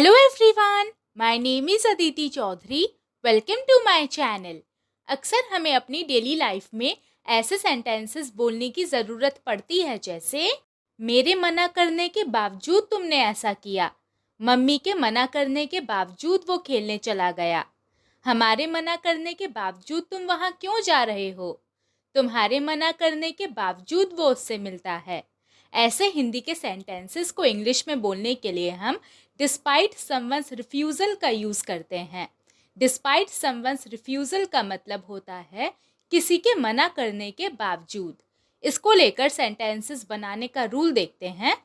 Hello everyone, my name is Aditi Chaudhary. Welcome to my channel. अक्सर हमें अपनी daily life में ऐसे सेंटेंसेस बोलने की ज़रूरत पड़ती है जैसे मेरे मना करने के बावजूद तुमने ऐसा किया, मम्मी के मना करने के बावजूद वो खेलने चला गया, हमारे मना करने के बावजूद तुम वहाँ क्यों जा रहे हो, तुम्हारे मना करने के बावजूद वो उससे मिलता है। ऐसे हिंदी के सेंटेंसेस को इंग्लिश में बोलने के लिए हम डिस्पाइट समवन्स रिफ्यूज़ल का यूज़ करते हैं। डिस्पाइट समवन्स रिफ्यूज़ल का मतलब होता है किसी के मना करने के बावजूद। इसको लेकर सेंटेंसेस बनाने का रूल देखते हैं।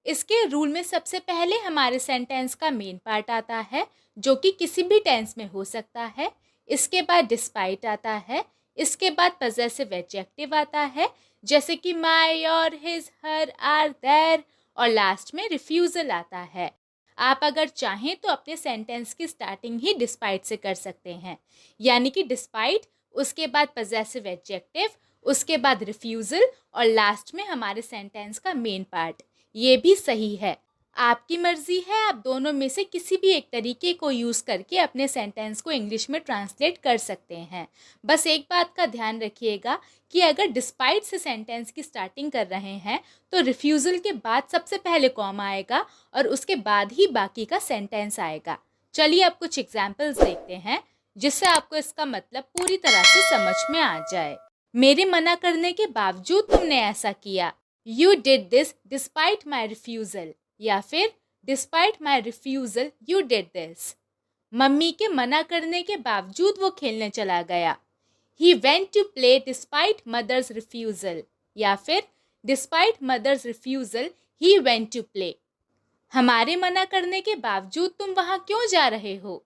इसके रूल में सबसे पहले हमारे सेंटेंस का मेन पार्ट आता है जो कि किसी भी टेंस में हो सकता है। इसके बाद डिस्पाइट आता है। इसके बाद पजेसिव एडजेक्टिव आता है जैसे कि my, your, his, her, our, their और लास्ट में रिफ्यूज़ल आता है। आप अगर चाहें तो अपने सेंटेंस की स्टार्टिंग ही डिस्पाइट से कर सकते हैं, यानी कि डिस्पाइट, उसके बाद पजेसिव एडजेक्टिव, उसके बाद रिफ्यूज़ल और लास्ट में हमारे सेंटेंस का मेन पार्ट। ये भी सही है, आपकी मर्जी है, आप दोनों में से किसी भी एक तरीके को यूज़ करके अपने सेंटेंस को इंग्लिश में ट्रांसलेट कर सकते हैं। बस एक बात का ध्यान रखिएगा कि अगर डिस्पाइट से सेंटेंस की स्टार्टिंग कर रहे हैं तो रिफ्यूज़ल के बाद सबसे पहले कॉमा आएगा और उसके बाद ही बाकी का सेंटेंस आएगा। चलिए अब कुछ एग्जाम्पल्स देखते हैं जिससे आपको इसका मतलब पूरी तरह से समझ में आ जाए। मेरे मना करने के बावजूद तुमने ऐसा किया। You did this despite my refusal. या फिर despite my refusal you did this. Mummy के मना करने के बावजूद वो खेलने चला गया। He went to play despite mother's refusal. या फिर despite mother's refusal he went to play. हमारे मना करने के बावजूद तुम वहाँ क्यों जा रहे हो।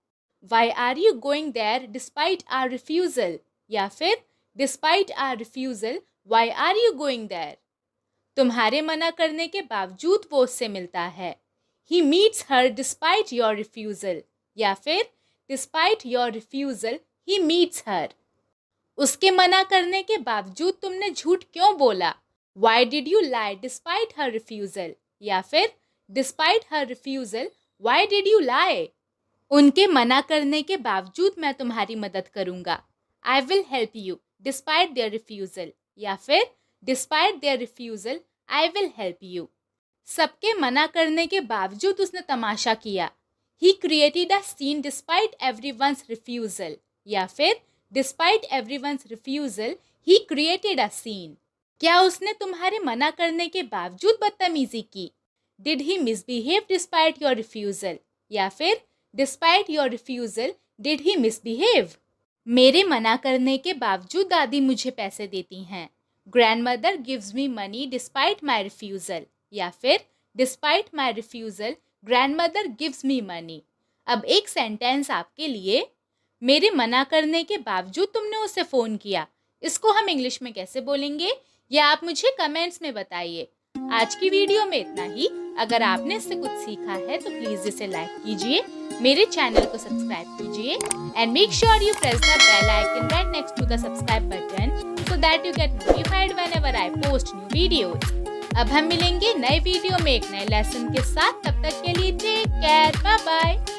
Why are you going there despite our refusal. या फिर despite our refusal why are you going there. तुम्हारे मना करने के बावजूद वो उससे मिलता है। He meets her despite your refusal. या फिर despite your refusal he meets her. उसके मना करने के बावजूद तुमने झूठ क्यों बोला। Why did you lie despite her refusal. या फिर despite her refusal why did you लाई। उनके मना करने के बावजूद मैं तुम्हारी मदद करूँगा। I will help you despite their refusal. या फिर despite their refusal I will help you. सबके मना करने के बावजूद उसने तमाशा किया। He created a scene despite everyone's refusal. या फिर despite everyone's refusal he created a scene. क्या उसने तुम्हारे मना करने के बावजूद बदतमीजी की। Did he misbehave despite your refusal. या फिर despite your refusal did he misbehave. मेरे मना करने के बावजूद दादी मुझे पैसे देती हैं। Grandmother gives me money despite my refusal. या फिर despite my refusal grandmother gives me money. अब एक सेंटेंस आपके लिए। मेरे मना करने के बावजूद तुमने उसे फ़ोन किया, इसको हम इंग्लिश में कैसे बोलेंगे या आप मुझे कमेंट्स में बताइए। आज की वीडियो में इतना ही। अगर आपने इससे कुछ सीखा है तो प्लीज़ इसे लाइक कीजिए, मेरे चैनल को सब्सक्राइब कीजिए and make sure you press the bell icon right next to the subscribe button so that you get notified whenever I post new videos. अब हम मिलेंगे नए वीडियो में एक नए लेसन के साथ। तब तक के लिए टेक केयर, बाय बाय।